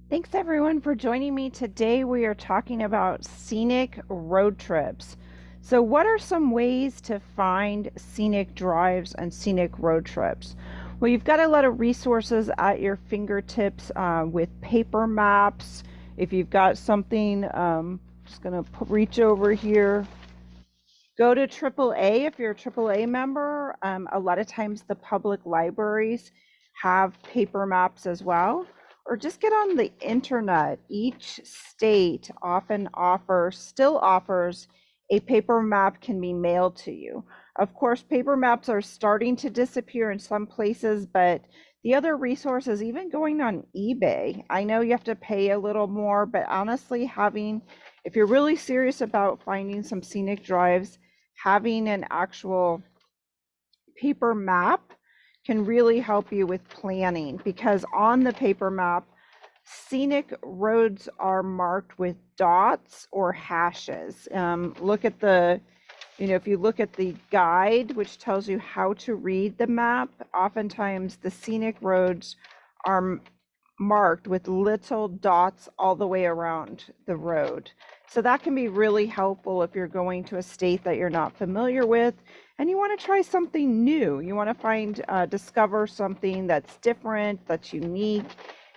Thanks everyone for joining me. Today we are talking about scenic road trips. So what are some ways to find scenic drives and scenic road trips? Well, you've got a lot of resources at your fingertips with paper maps. If you've got something, just gonna reach over here. Go to AAA if you're a AAA member. A lot of times the public libraries have paper maps as well, or just get on the internet. Each state still offers a paper map can be mailed to you. Of course, paper maps are starting to disappear in some places, but the other resource is even going on eBay. I know you have to pay a little more, but honestly, if you're really serious about finding some scenic drives, having an actual paper map can really help you with planning, because on the paper map, scenic roads are marked with dots or hashes. If you look at the guide, which tells you how to read the map, oftentimes the scenic roads are marked with little dots all the way around the road. So that can be really helpful if you're going to a state that you're not familiar with and you want to try something new. You want to discover something that's different, that's unique.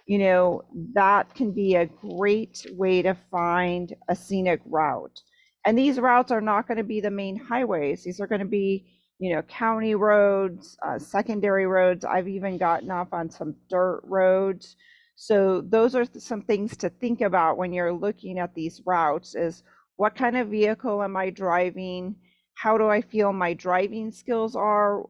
That can be a great way to find a scenic route. And these routes are not going to be the main highways. These are going to be, county roads, secondary roads. I've even gotten off on some dirt roads. So those are some things to think about when you're looking at these routes: is what kind of vehicle am I driving? How do I feel my driving skills are?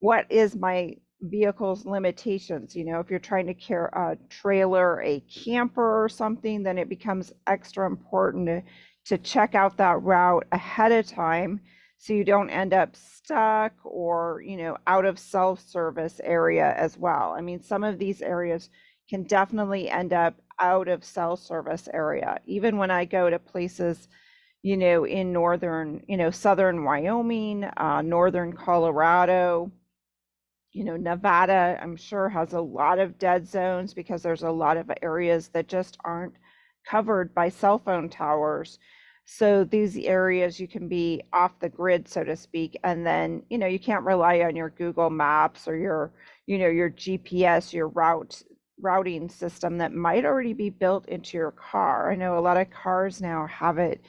What is my vehicle's limitations? If you're trying to carry a trailer, a camper or something, then it becomes extra important to check out that route ahead of time so you don't end up stuck or, out of self-service area as well. I mean, some of these areas can definitely end up out of cell service area. Even when I go to places, in northern, southern Wyoming, northern Colorado, Nevada, I'm sure has a lot of dead zones because there's a lot of areas that just aren't covered by cell phone towers. So these areas you can be off the grid, so to speak, and then, you can't rely on your Google Maps or your GPS, your routing system that might already be built into your car. I know a lot of cars now have it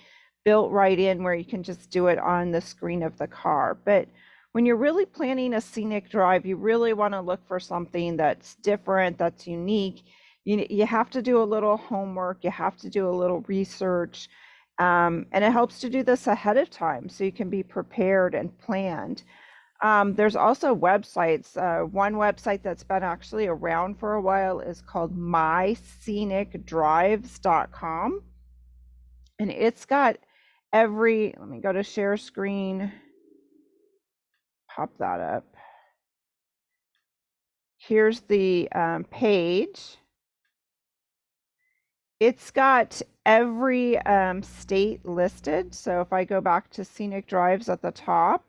built right in where you can just do it on the screen of the car. But when you're really planning a scenic drive, you really want to look for something that's different, that's unique. You have to do a little homework, you have to do a little research, and it helps to do this ahead of time so you can be prepared and planned. There's also websites. One website that's been actually around for a while is called myscenicdrives.com. And it's got let me go to share screen, pop that up. Here's the page. It's got every state listed. So if I go back to scenic drives at the top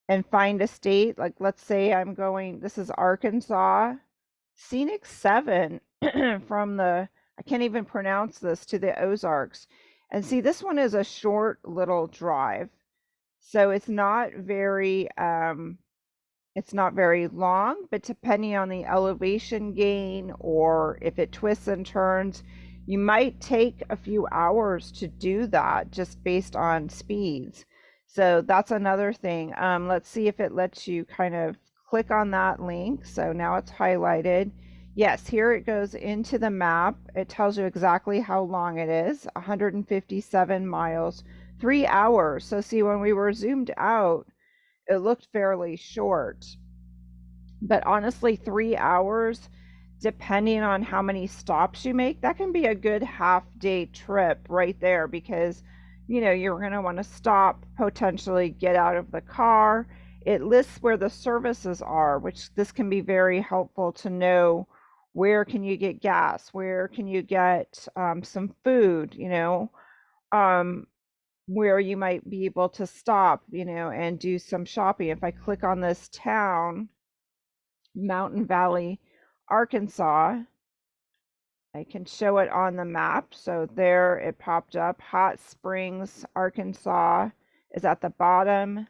and find a state, like let's say this is Arkansas, Scenic 7 from I can't even pronounce this, to the Ozarks. And see, this one is a short little drive. So it's not very long, but depending on the elevation gain or if it twists and turns, you might take a few hours to do that just based on speeds. So that's another thing. Let's see if it lets you kind of click on that link. So now it's highlighted. Yes, here it goes into the map. It tells you exactly how long it is, 157 miles, 3 hours. So see, when we were zoomed out, it looked fairly short. But honestly, 3 hours, depending on how many stops you make, that can be a good half-day trip right there, because you're going to want to stop, potentially get out of the car. It lists where the services are, which this can be very helpful to know. Where can you get gas? Where can you get some food? Um, where you might be able to stop, and do some shopping. If I click on this town, Mountain Valley, Arkansas, I can show it on the map. So there it popped up. Hot Springs, Arkansas is at the bottom.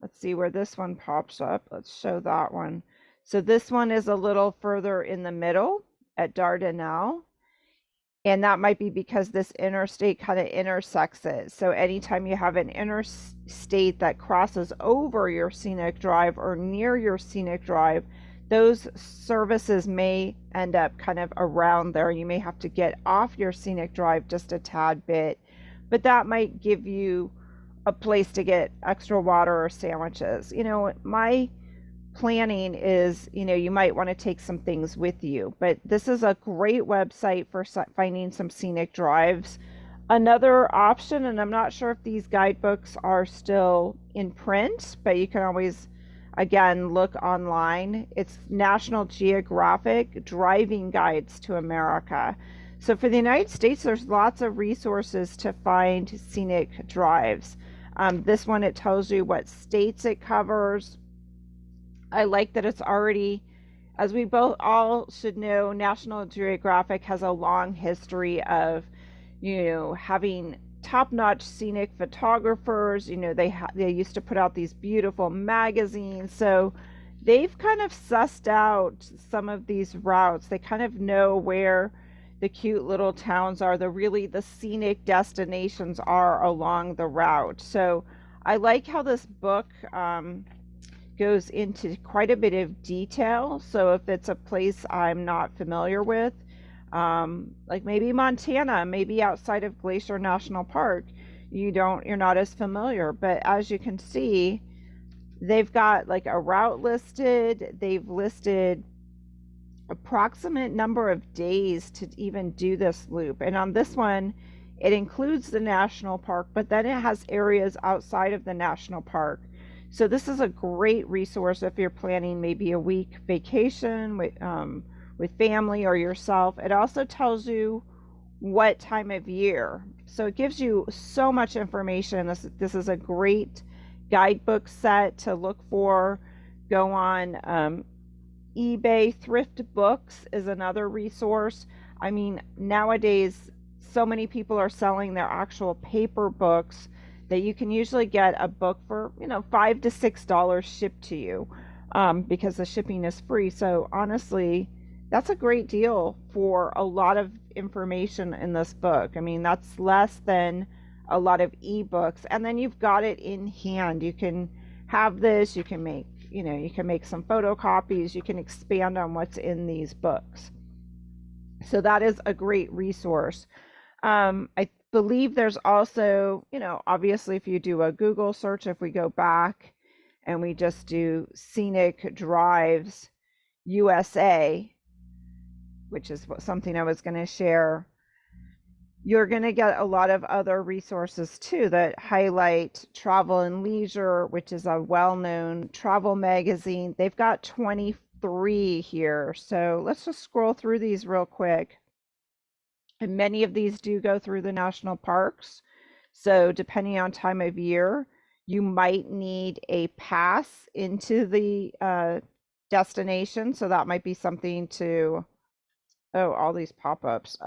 Let's see where this one pops up. Let's show that one. So this one is a little further in the middle at Dardanelle. And that might be because this interstate kind of intersects it. So anytime you have an interstate that crosses over your scenic drive or near your scenic drive, those services may end up kind of around there. You may have to get off your scenic drive just a tad bit, but that might give you a place to get extra water or sandwiches. You know, my planning is, you know, you might want to take some things with you, but this is a great website for finding some scenic drives. Another option, and I'm not sure if these guidebooks are still in print, but you can always, again, look online. It's National Geographic Driving Guides to America. So for the United States, there's lots of resources to find scenic drives. This one, it tells you what states it covers. I like that it's already, as we both all should know, National Geographic has a long history of, you know, having top-notch scenic photographers. You know, they used to put out these beautiful magazines. So they've kind of sussed out some of these routes. They kind of know where the cute little towns are, the scenic destinations are along the route. So I like how this book goes into quite a bit of detail. So if it's a place I'm not familiar with, like maybe Montana, maybe outside of Glacier National Park, you're not as familiar. But as you can see, they've got like a route listed. They've listed approximate number of days to even do this loop. And on this one, it includes the national park, but then it has areas outside of the national park. So this is a great resource if you're planning maybe a week vacation with family or yourself. It also tells you what time of year. So it gives you so much information. This is a great guidebook set to look for. Go on eBay. Thrift Books is another resource. I mean, nowadays, so many people are selling their actual paper books that you can usually get a book for, you know, $5 to $6 shipped to you, because the shipping is free. So honestly, that's a great deal for a lot of information in this book. I mean, that's less than a lot of ebooks. And then you've got it in hand. You can have this, you can make, you know, you can make some photocopies, you can expand on what's in these books. So that is a great resource. I believe there's also, you know, obviously if you do a Google search, if we go back and we just do Scenic Drives USA, which is something I was going to share, you're going to get a lot of other resources too that highlight Travel and Leisure, which is a well-known travel magazine. They've got 23 here. So let's just scroll through these real quick. And many of these do go through the national parks. So depending on time of year, you might need a pass into the destination. So that might be something to, oh, all these pop-ups.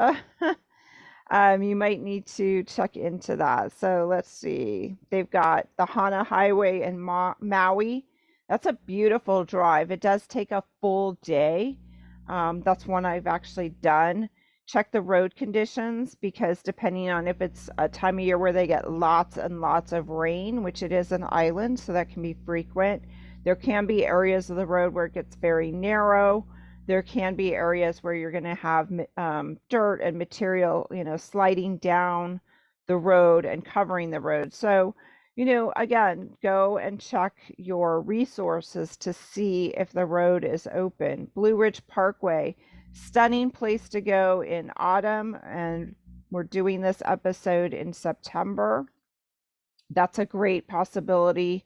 You might need to check into that. So let's see. They've got the Hana Highway in Maui. That's a beautiful drive. It does take a full day. That's one I've actually done. Check the road conditions, because depending on if it's a time of year where they get lots and lots of rain, which it is an island, so that can be frequent. There can be areas of the road where it gets very narrow. There can be areas where you're going to have dirt and material, you know, sliding down the road and covering the road. So, you know, again, go and check your resources to see if the road is open. Blue Ridge Parkway, stunning place to go in autumn, and we're doing this episode in September. That's a great possibility.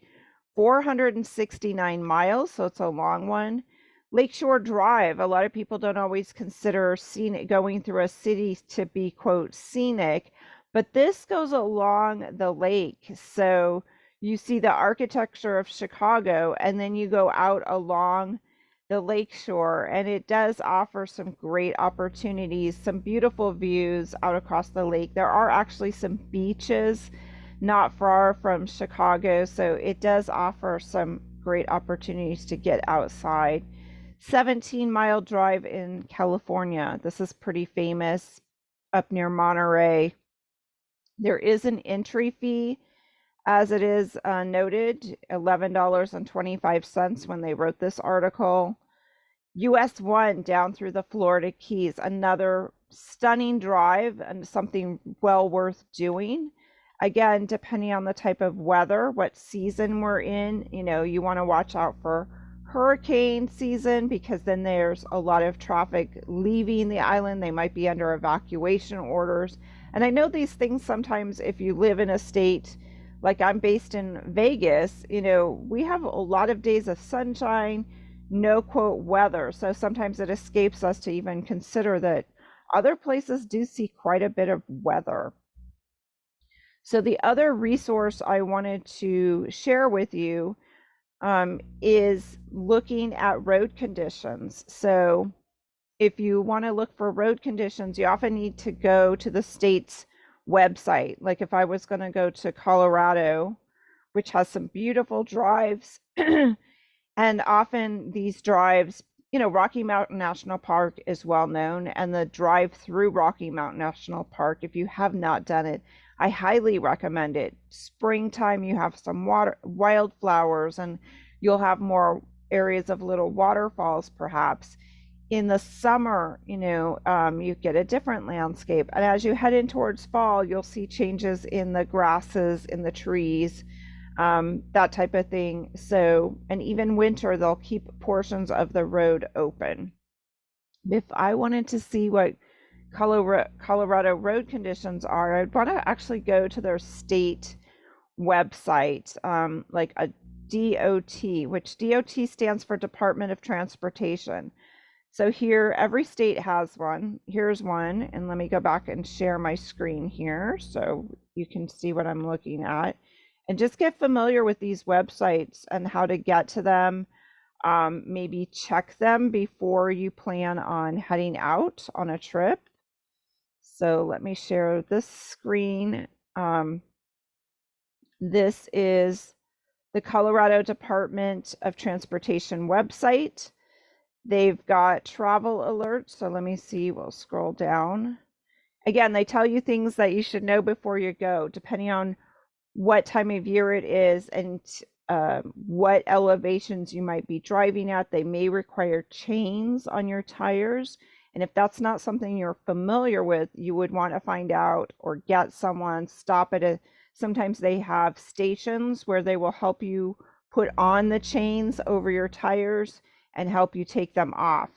469 miles, so it's a long one. Lakeshore Drive, a lot of people don't always consider scenic, going through a city to be, quote, scenic, but this goes along the lake. So you see the architecture of Chicago, and then you go out along the lakeshore, and it does offer some great opportunities, some beautiful views out across the lake. There are actually some beaches not far from Chicago, so it does offer some great opportunities to get outside. 17-mile drive in California. This is pretty famous up near Monterey. There is an entry fee, as it is noted, $11.25 when they wrote this article. US 1 down through the Florida Keys, another stunning drive and something well worth doing. Again, depending on the type of weather, what season we're in, you want to watch out for hurricane season, because then there's a lot of traffic leaving the island. They might be under evacuation orders. And I know these things sometimes, if you live in a state like I'm based in Vegas, we have a lot of days of sunshine, no quote weather. So sometimes it escapes us to even consider that other places do see quite a bit of weather. So the other resource I wanted to share with you is looking at road conditions. So if you want to look for road conditions, you often need to go to the state's website. Like if I was going to go to Colorado, which has some beautiful drives, and often these drives, Rocky Mountain National Park is well known, and the drive through Rocky Mountain National Park, if you have not done it, I highly recommend it. Springtime, you have some wildflowers, and you'll have more areas of little waterfalls perhaps. In the summer, you get a different landscape. And as you head in towards fall, you'll see changes in the grasses, in the trees, that type of thing. So, and even winter, they'll keep portions of the road open. If I wanted to see what Colorado road conditions are, I'd want to actually go to their state website, like a DOT, which DOT stands for Department of Transportation. So here, every state has one. Here's one, and let me go back and share my screen here so you can see what I'm looking at. And just get familiar with these websites and how to get to them. Maybe check them before you plan on heading out on a trip. So let me share this screen. This is the Colorado Department of Transportation website. They've got travel alerts. So let me see, we'll scroll down. Again, they tell you things that you should know before you go, depending on what time of year it is and what elevations you might be driving at. They may require chains on your tires. And if that's not something you're familiar with, you would want to find out or get someone, stop at sometimes they have stations where they will help you put on the chains over your tires and help you take them off.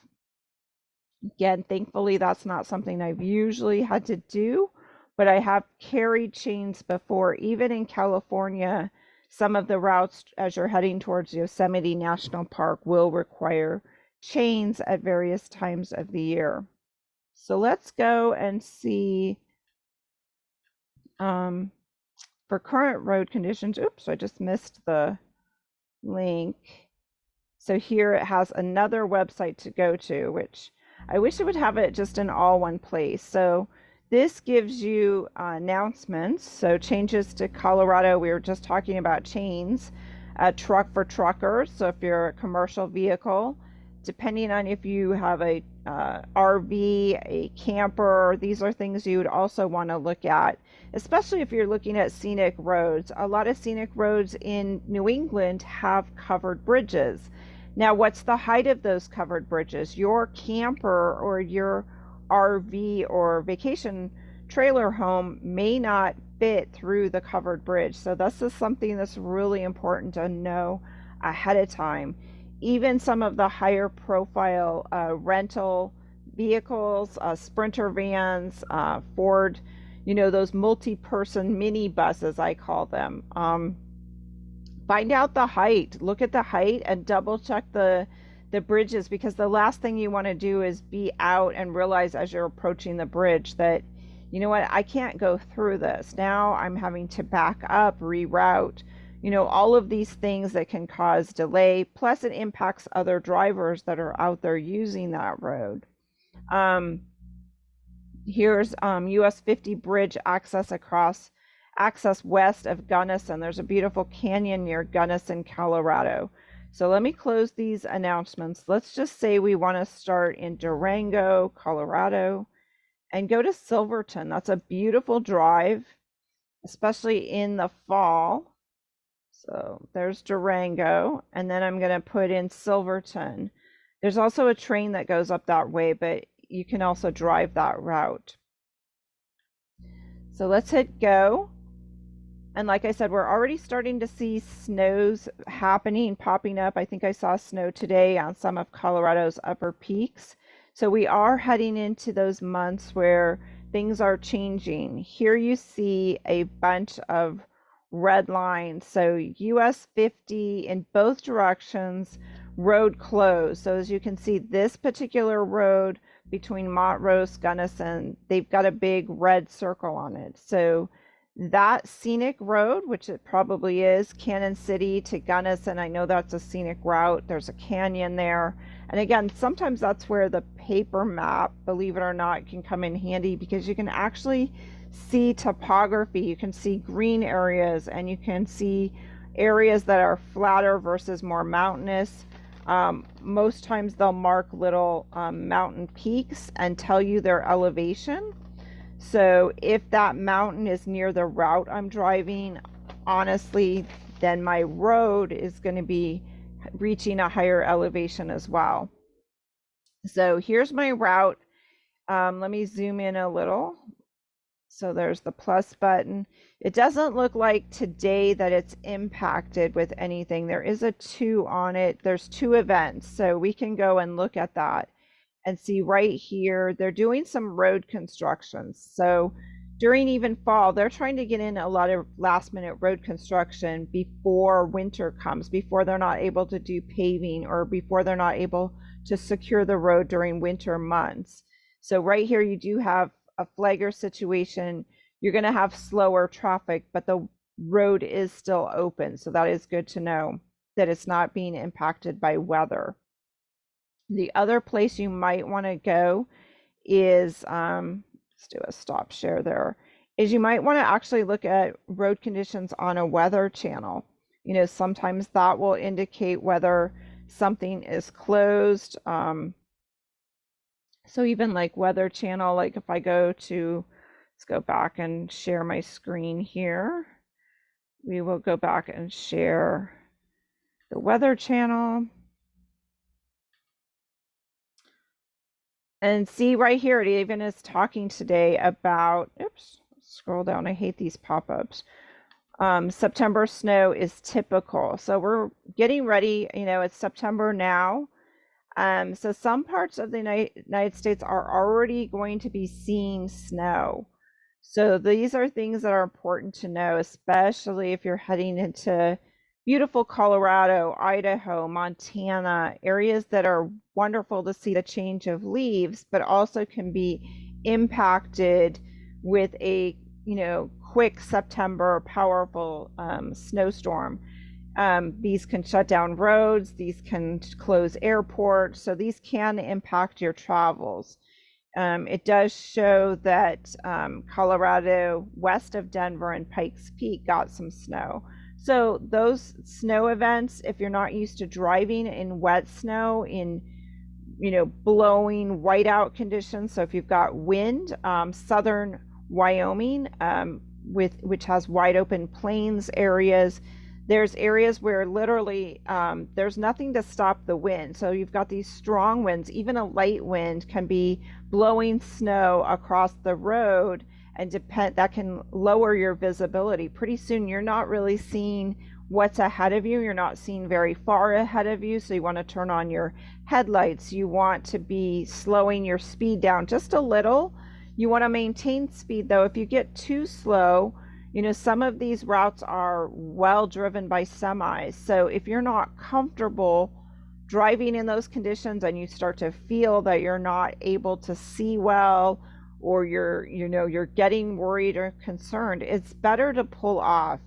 Again, thankfully, that's not something I've usually had to do, but I have carried chains before. Even in California, some of the routes as you're heading towards Yosemite National Park will require chains at various times of the year. So let's go and see for current road conditions. Oops, I just missed the link. So here it has another website to go to, which I wish it would have it just in all one place. So this gives you announcements. So changes to Colorado, we were just talking about chains, truck for truckers. So if you're a commercial vehicle, depending on if you have a RV, a camper, these are things you would also want to look at, especially if you're looking at scenic roads. A lot of scenic roads in New England have covered bridges. Now, what's the height of those covered bridges? Your camper or your RV or vacation trailer home may not fit through the covered bridge. So this is something that's really important to know ahead of time. Even some of the higher profile rental vehicles, Sprinter vans, Ford, those multi-person mini buses, I call them. Find out the height, look at the height and double check the bridges, because the last thing you want to do is be out and realize as you're approaching the bridge that, you know what, I can't go through this. Now I'm having to back up, reroute, all of these things that can cause delay. Plus, it impacts other drivers that are out there using that road. Here's US 50 bridge access west of Gunnison. There's a beautiful canyon near Gunnison, Colorado. So let me close these announcements. Let's just say we want to start in Durango, Colorado, and go to Silverton. That's a beautiful drive, especially in the fall. So there's Durango, and then I'm going to put in Silverton. There's also a train that goes up that way, but you can also drive that route. So let's hit go. And like I said, we're already starting to see snows popping up. I think I saw snow today on some of Colorado's upper peaks. So we are heading into those months where things are changing. Here you see a bunch of red lines. So US 50 in both directions, road closed. So as you can see, this particular road between Montrose, Gunnison, they've got a big red circle on it. So that scenic road, which it probably is, Cannon City to Gunnison, I know that's a scenic route. There's a canyon there. And again, sometimes that's where the paper map, believe it or not, can come in handy, because you can actually see topography. You can see green areas, and you can see areas that are flatter versus more mountainous. Most times they'll mark little mountain peaks and tell you their elevation. So if that mountain is near the route I'm driving, honestly, then my road is going to be reaching a higher elevation as well. So here's my route. Let me zoom in a little. So there's the plus button. It doesn't look like today that it's impacted with anything. There is a 2 on it. There's 2 events, so we can go and look at that and see right here. They're doing some road constructions. So during even fall, they're trying to get in a lot of last minute road construction before winter comes, before they're not able to do paving, or before they're not able to secure the road during winter months. So right here, you do have a flagger situation. You're going to have slower traffic, but the road is still open. So that is good to know that it's not being impacted by weather. The other place you might want to go is, let's do a stop share there, is you might want to actually look at road conditions on a weather channel. Sometimes that will indicate whether something is closed. So even like weather channel, like if I go to, let's go back and share my screen here. We will go back and share the weather channel. And see right here, it even is talking today about, oops, scroll down, I hate these pop-ups. September snow is typical. So we're getting ready, it's September now. So some parts of the United States are already going to be seeing snow. So these are things that are important to know, especially if you're heading into beautiful Colorado, Idaho, Montana, areas that are wonderful to see the change of leaves, but also can be impacted with a, quick September powerful snowstorm. These can shut down roads, these can close airports, so these can impact your travels. It does show that Colorado, west of Denver and Pikes Peak, got some snow. So those snow events, if you're not used to driving in wet snow, in blowing whiteout conditions, so if you've got wind, southern Wyoming, which has wide open plains areas, there's areas where literally there's nothing to stop the wind. So you've got these strong winds. Even a light wind can be blowing snow across the road, and that can lower your visibility. Pretty soon you're not really seeing what's ahead of you. You're not seeing very far ahead of you. So you want to turn on your headlights. You want to be slowing your speed down just a little. You want to maintain speed though. If you get too slow, some of these routes are well driven by semis. So if you're not comfortable driving in those conditions and you start to feel that you're not able to see well, or you're getting worried or concerned, it's better to pull off.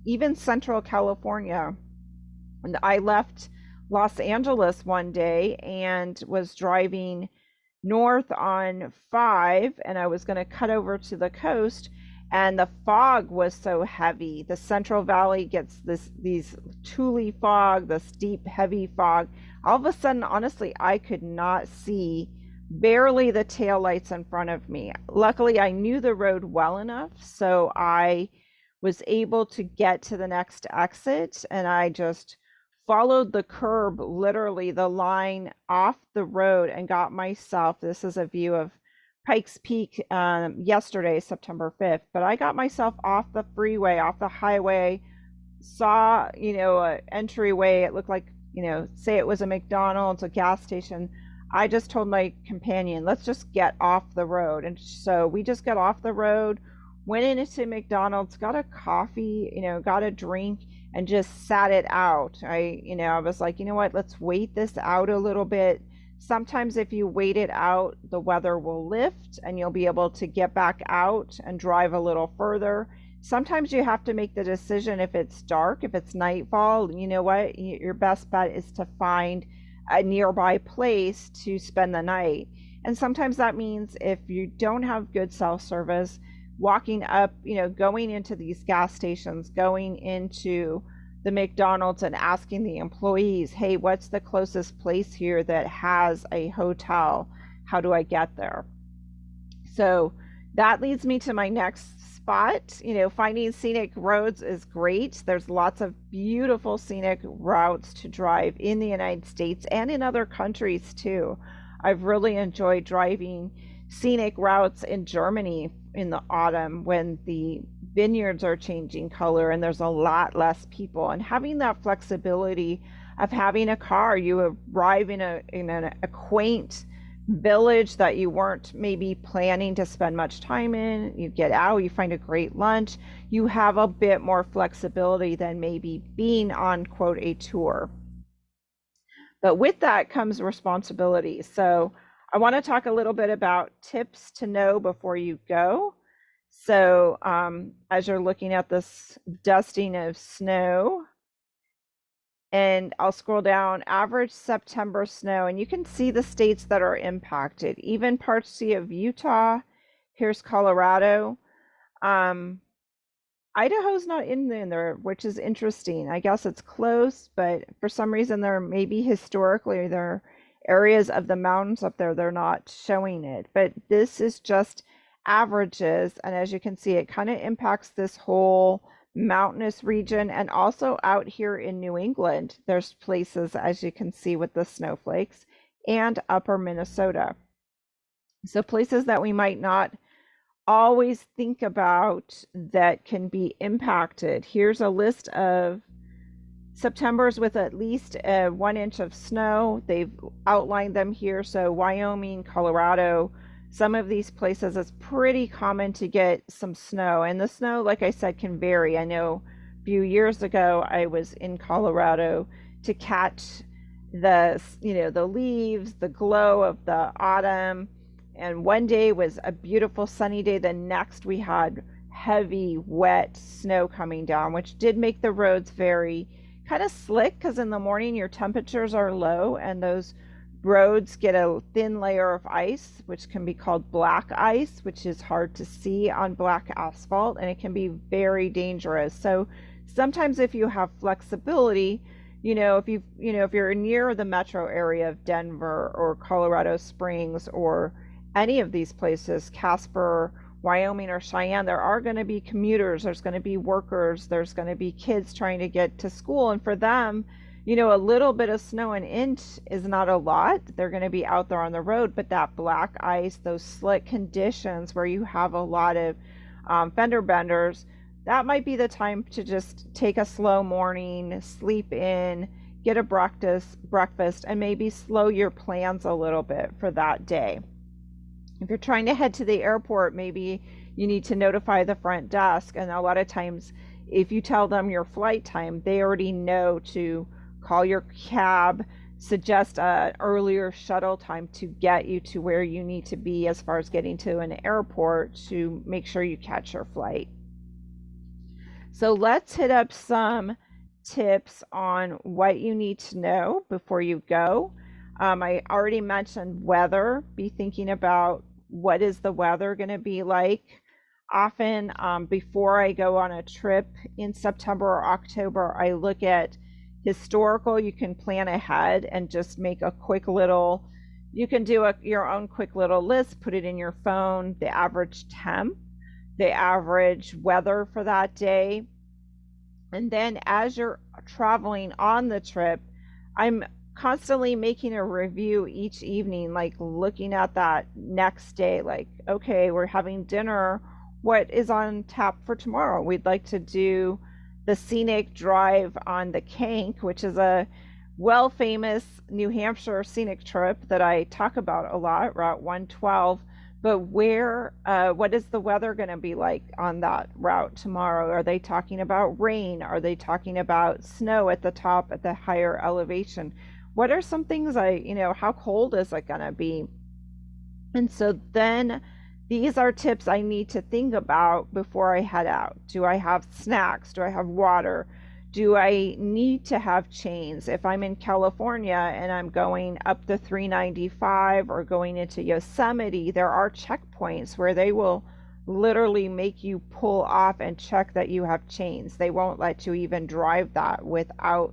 even Central California. And I left Los Angeles one day and was driving north on 5, and I was going to cut over to the coast, and the fog was so heavy. The Central Valley gets these tule fog, this deep heavy fog. All of a sudden, honestly, I could not see barely the taillights in front of me. Luckily, I knew the road well enough, so I was able to get to the next exit, and I just followed the curb, literally the line off the road, and got myself, this is a view of Pikes Peak yesterday, September 5th, but I got myself off the freeway, off the highway, saw, an entryway. It looked like, say it was a McDonald's, a gas station. I just told my companion, let's just get off the road. And so we just got off the road, went into McDonald's, got a coffee, got a drink, and just sat it out. I was like, you know what, let's wait this out a little bit. Sometimes if you wait it out, the weather will lift and you'll be able to get back out and drive a little further. Sometimes you have to make the decision if it's dark, if it's nightfall, you know what, your best bet is to find a nearby place to spend the night. And sometimes that means if you don't have good cell service, walking up, going into these gas stations, going into the McDonald's and asking the employees, hey, what's the closest place here that has a hotel? How do I get there? So that leads me to my next spot. Finding scenic roads is great. There's lots of beautiful scenic routes to drive in the United States and in other countries too. I've really enjoyed driving scenic routes in Germany in the autumn when the vineyards are changing color and there's a lot less people, and having that flexibility of having a car. You arrive in a quaint village that you weren't maybe planning to spend much time in. You get out, you find a great lunch. You have a bit more flexibility than maybe being on, quote, a tour. But with that comes responsibility. So I want to talk a little bit about tips to know before you go. So as you're looking at this dusting of snow, and I'll scroll down, average September snow, and you can see the states that are impacted, even parts of Utah. Here's Colorado. Idaho's not in there, which is interesting. I guess it's close, but for some reason there maybe historically there are areas of the mountains up there, they're not showing it. But this is just averages, and as you can see, it kind of impacts this whole mountainous region, and also out here in New England there's places, as you can see, with the snowflakes, and upper Minnesota. So places that we might not always think about that can be impacted. Here's a list of Septembers with at least 1 inch of snow. They've outlined them here. So Wyoming, Colorado, some of these places, it's pretty common to get some snow. And the snow, like I said, can vary. I know a few years ago I was in Colorado to catch the leaves, the glow of the autumn. And one day was a beautiful sunny day. The next we had heavy, wet snow coming down, which did make the roads very kind of slick, because in the morning your temperatures are low and those roads get a thin layer of ice, which can be called black ice, which is hard to see on black asphalt, and it can be very dangerous. So sometimes if you have flexibility, if you're near the metro area of Denver or Colorado Springs or any of these places, Casper, Wyoming, or Cheyenne, there are going to be commuters, there's going to be workers, there's going to be kids trying to get to school. And for them, a little bit of snow, an inch is not a lot. They're going to be out there on the road, but that black ice, those slick conditions where you have a lot of fender benders, that might be the time to just take a slow morning, sleep in, get a breakfast, and maybe slow your plans a little bit for that day. If you're trying to head to the airport, maybe you need to notify the front desk. And a lot of times, if you tell them your flight time, they already know to call your cab, suggest an earlier shuttle time to get you to where you need to be as far as getting to an airport to make sure you catch your flight. So let's hit up some tips on what you need to know before you go. I already mentioned weather. Be thinking about what is the weather going to be like. Often, before I go on a trip in September or October, I look at historical. You can plan ahead and just make a quick little, you can do your own quick little list, put it in your phone, the average temp, the average weather for that day. And then as you're traveling on the trip, I'm constantly making a review each evening, like looking at that next day, like, okay, we're having dinner. What is on tap for tomorrow? We'd like to do the Scenic drive on the Kank, which is a well famous New Hampshire scenic trip that I talk about a lot, Route 112. But what is the weather going to be like on that route tomorrow? Are they talking about rain? Are they talking about snow at the top at the higher elevation? What are some things how cold is it going to be? And so then these are tips I need to think about before I head out. Do I have snacks? Do I have water? Do I need to have chains? If I'm in California and I'm going up the 395 or going into Yosemite, there are checkpoints where they will literally make you pull off and check that you have chains. They won't let you even drive that without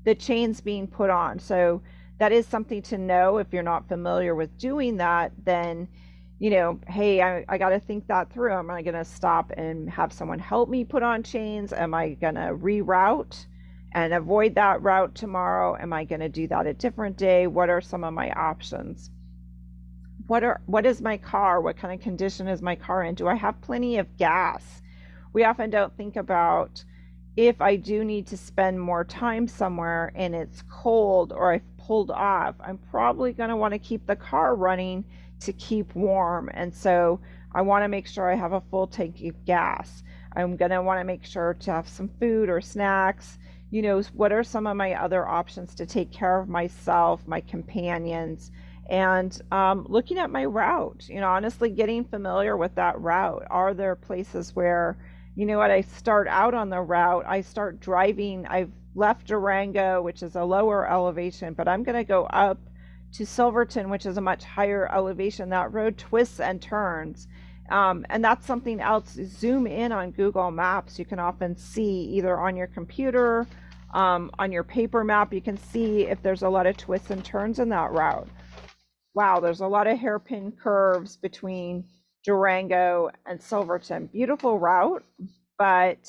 the chains being put on. So that is something to know. If you're not familiar with doing that, then hey, I got to think that through. Am I going to stop and have someone help me put on chains? Am I going to reroute and avoid that route tomorrow? Am I going to do that a different day? What are some of my options? What is my car? What kind of condition is my car in? Do I have plenty of gas? We often don't think about, if I do need to spend more time somewhere and it's cold or I've pulled off, I'm probably going to want to keep the car running to keep warm. And so I want to make sure I have a full tank of gas. I'm going to want to make sure to have some food or snacks. What are some of my other options to take care of myself, my companions, and looking at my route, honestly getting familiar with that route. Are there places where, I start out on the route, I start driving, I've left Durango, which is a lower elevation, but I'm going to go up to Silverton, which is a much higher elevation. That road twists and turns. And that's something else. Zoom in on Google Maps. You can often see either on your computer, on your paper map, you can see if there's a lot of twists and turns in that route. Wow, there's a lot of hairpin curves between Durango and Silverton. Beautiful route, but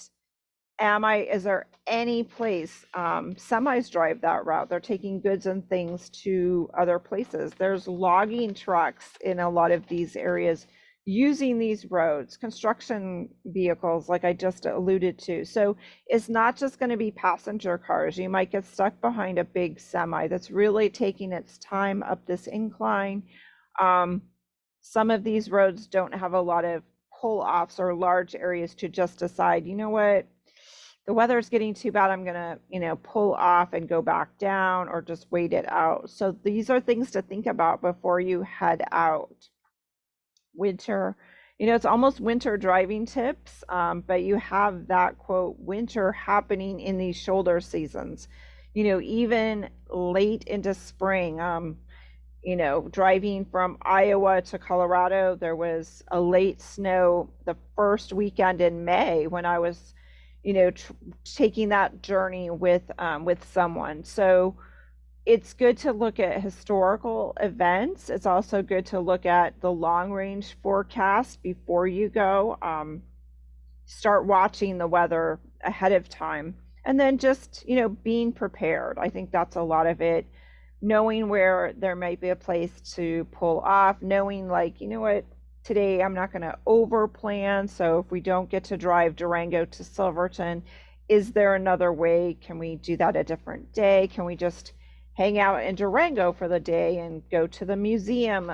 is there any place, semis drive that route? They're taking goods and things to other places. There's logging trucks in a lot of these areas using these roads, construction vehicles, like I just alluded to. So it's not just going to be passenger cars. You might get stuck behind a big semi that's really taking its time up this incline. Some of these roads don't have a lot of pull-offs or large areas to just decide, you know what, the weather is getting too bad, I'm going to, pull off and go back down or just wait it out. So these are things to think about before you head out. Winter, it's almost winter driving tips, but you have that quote winter happening in these shoulder seasons, even late into spring. Driving from Iowa to Colorado, there was a late snow the first weekend in May when I was taking that journey with someone. So it's good to look at historical events. It's also good to look at the long range forecast before you go. Start watching the weather ahead of time, and then just being prepared. I think that's a lot of it. Knowing where there might be a place to pull off, knowing what, today I'm not going to over plan. So if we don't get to drive Durango to Silverton, is there another way? Can we do that a different day? Can we just hang out in Durango for the day and go to the museum,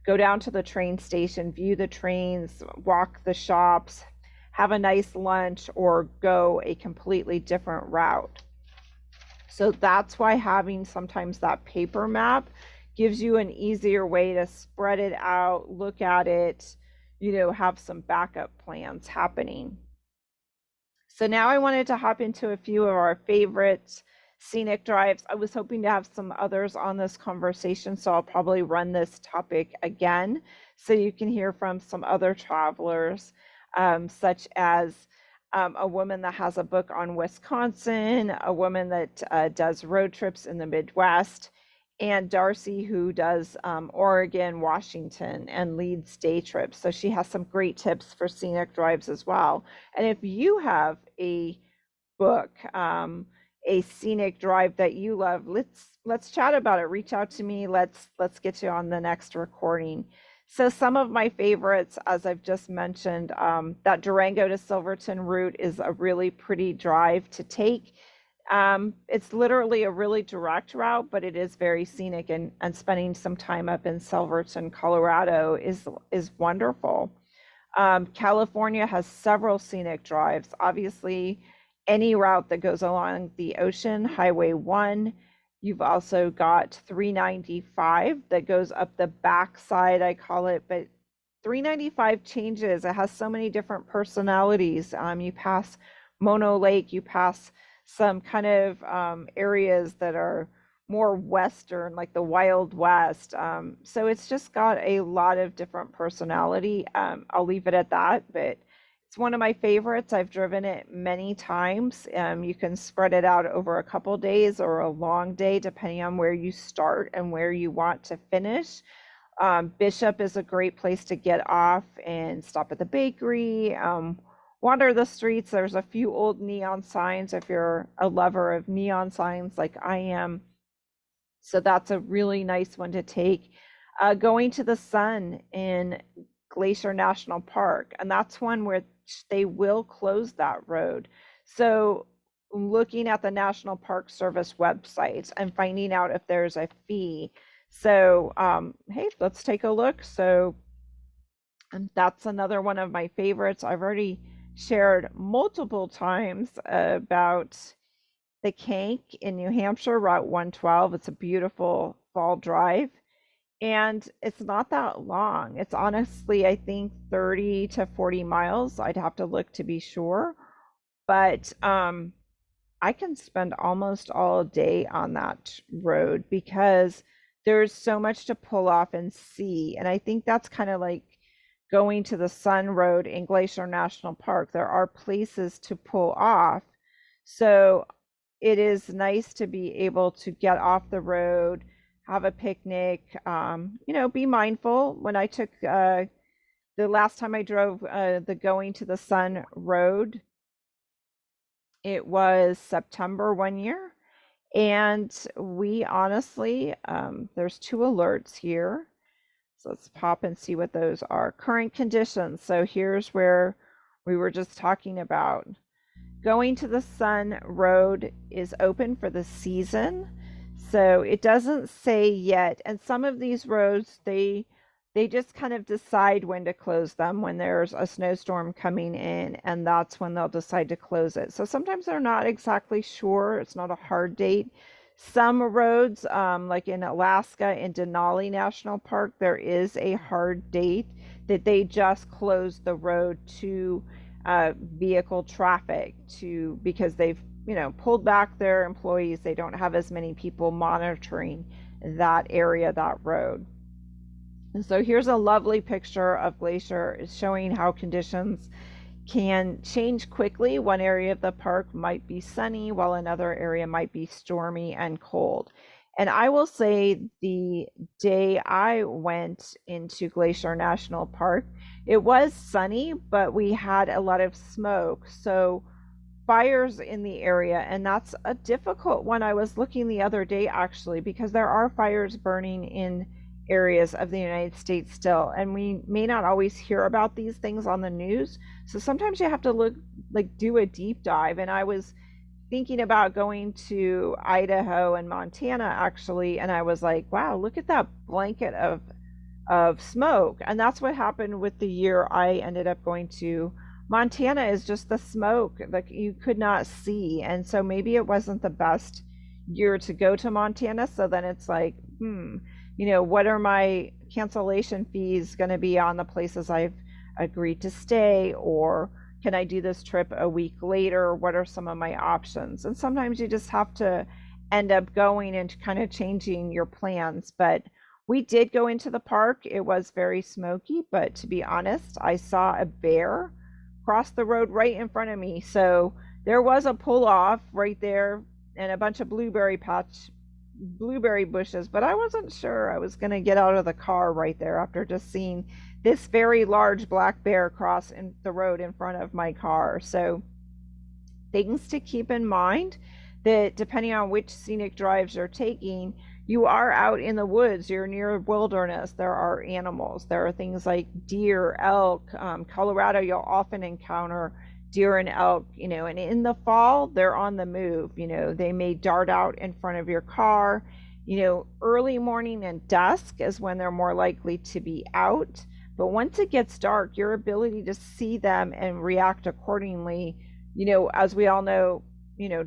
go down to the train station, view the trains, walk the shops, have a nice lunch, or go a completely different route? So that's why having sometimes that paper map gives you an easier way to spread it out, look at it, have some backup plans happening. So now I wanted to hop into a few of our favorite scenic drives. I was hoping to have some others on this conversation, so I'll probably run this topic again so you can hear from some other travelers, such as a woman that has a book on Wisconsin, a woman that does road trips in the Midwest, and Darcy, who does Oregon, Washington, and leads day trips. So she has some great tips for scenic drives as well. And if you have a book, a scenic drive that you love, let's chat about it. Reach out to me. Let's get you on the next recording. So some of my favorites, as I've just mentioned, that Durango to Silverton route is a really pretty drive to take. It's literally a really direct route, but it is very scenic, and spending some time up in Silverton, Colorado is wonderful. California has several scenic drives. Obviously, any route that goes along the ocean, Highway 1. You've also got 395 that goes up the backside, I call it, but 395 changes. It has so many different personalities. You pass Mono Lake, you pass some kind of areas that are more Western, like the Wild West. So it's just got a lot of different personality. I'll leave it at that, but it's one of my favorites. I've driven it many times. You can spread it out over a couple days or a long day, depending on where you start and where you want to finish. Bishop is a great place to get off and stop at the bakery, wander the streets. There's a few old neon signs if you're a lover of neon signs like I am. So that's a really nice one to take. Going to the Sun in Glacier National Park, and that's one where they will close that road. So looking at the National Park Service website and finding out if there's a fee. So hey, let's take a look. So and that's another one of my favorites. I've already shared multiple times about the Kank in New Hampshire, Route 112. It's a beautiful fall drive. And it's not that long. It's honestly, I think 30 to 40 miles. I'd have to look to be sure. But I can spend almost all day on that road because there's so much to pull off and see. And I think that's kind of like going to the Sun Road in Glacier National Park. There are places to pull off. So it is nice to be able to get off the road, have a picnic, be mindful. When I took the last time I drove the Going to the Sun Road, it was September one year. And we honestly, there's 2 alerts here. So let's pop and see what those are. Current conditions. So here's where we were just talking about. Going to the Sun Road is open for the season. So it doesn't say yet. And some of these roads, they just kind of decide when to close them when there's a snowstorm coming in, and that's when they'll decide to close it. So sometimes they're not exactly sure. It's not a hard date. Some roads, like in Alaska, in Denali National Park, there is a hard date that they just close the road to vehicle traffic because they've pulled back their employees. They don't have as many people monitoring that area, that road. And so here's a lovely picture of Glacier showing how conditions can change quickly. One area of the park might be sunny while another area might be stormy and cold. And I will say the day I went into Glacier National Park, it was sunny, but we had a lot of smoke. So fires in the area, and that's a difficult one. I was looking the other day actually, because there are fires burning in areas of the United States still, and we may not always hear about these things on the news. So sometimes you have to do a deep dive. And I was thinking about going to Idaho and Montana actually, and I was like, wow, look at that blanket of smoke. And that's what happened with the year I ended up going to Montana, is just the smoke that you could not see. And so maybe it wasn't the best year to go to Montana. So then it's like, what are my cancellation fees going to be on the places I've agreed to stay? Or, Can I do this trip a week later? What are some of my options? And sometimes you just have to end up going and kind of changing your plans. But we did go into the park. It was very smoky, but to be honest, I saw a bear cross the road right in front of me. So there was a pull off right there and a bunch of blueberry bushes, but I wasn't sure I was going to get out of the car right there after just seeing this very large black bear cross in the road in front of my car. So things to keep in mind, that depending on which scenic drives you're taking, you are out in the woods, you're near wilderness, there are animals, there are things like deer, elk. Colorado, you'll often encounter deer and elk, and in the fall, they're on the move. They may dart out in front of your car. Early morning and dusk is when they're more likely to be out. But once it gets dark, your ability to see them and react accordingly, as we all know,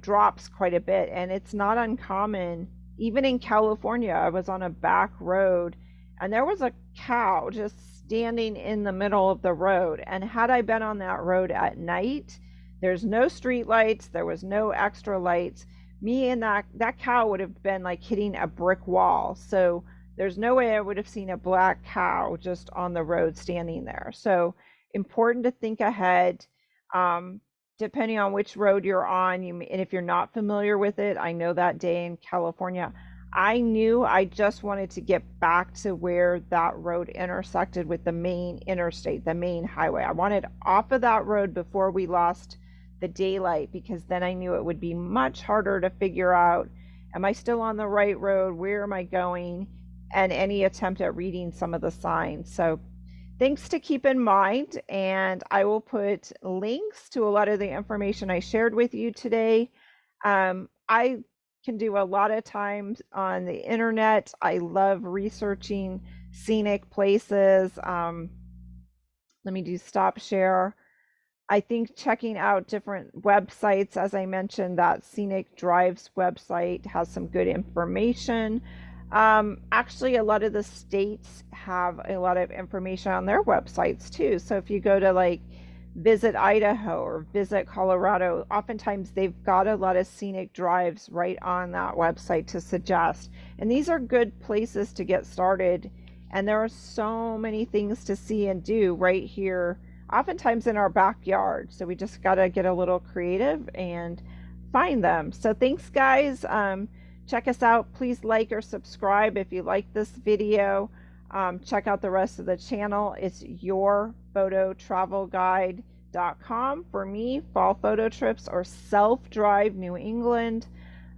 drops quite a bit. And it's not uncommon. Even in California, I was on a back road and there was a cow just standing in the middle of the road. And had I been on that road at night, there's no street lights, there was no extra lights. Me and that cow would have been like hitting a brick wall. So there's no way I would have seen a black cow just on the road standing there. So important to think ahead. Depending on which road you're on, and if you're not familiar with it, I know that day in California, I knew I just wanted to get back to where that road intersected with the main interstate, the main highway. I wanted off of that road before we lost the daylight, because then I knew it would be much harder to figure out, am I still on the right road? Where am I going? And any attempt at reading some of the signs. So things to keep in mind, and I will put links to a lot of the information I shared with you today. I can do a lot of times on the internet. I love researching scenic places. Let me do stop share. I think checking out different websites, as I mentioned, that Scenic Drives website has some good information. Actually, a lot of the states have a lot of information on their websites too. So if you go to like Visit Idaho or Visit Colorado, oftentimes they've got a lot of scenic drives right on that website to suggest. And these are good places to get started. And there are so many things to see and do right here, oftentimes in our backyard. So we just got to get a little creative and find them. So thanks, guys. Check us out. Please like or subscribe if you like this video. Check out the rest of the channel. It's yourphototravelguide.com for me, fall photo trips or self-drive New England.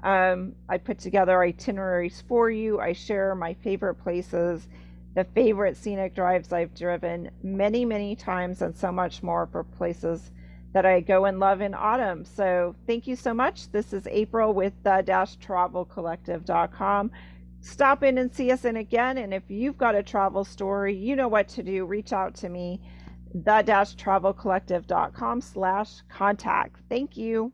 I put together itineraries for you. I share my favorite places, the favorite scenic drives I've driven many, many times, and so much more for places that I go and love in autumn. So thank you so much. This is April with the-travelcollective.com. Stop in and see us in again. And if you've got a travel story, you know what to do. Reach out to me, the-travelcollective.com/contact. Thank you.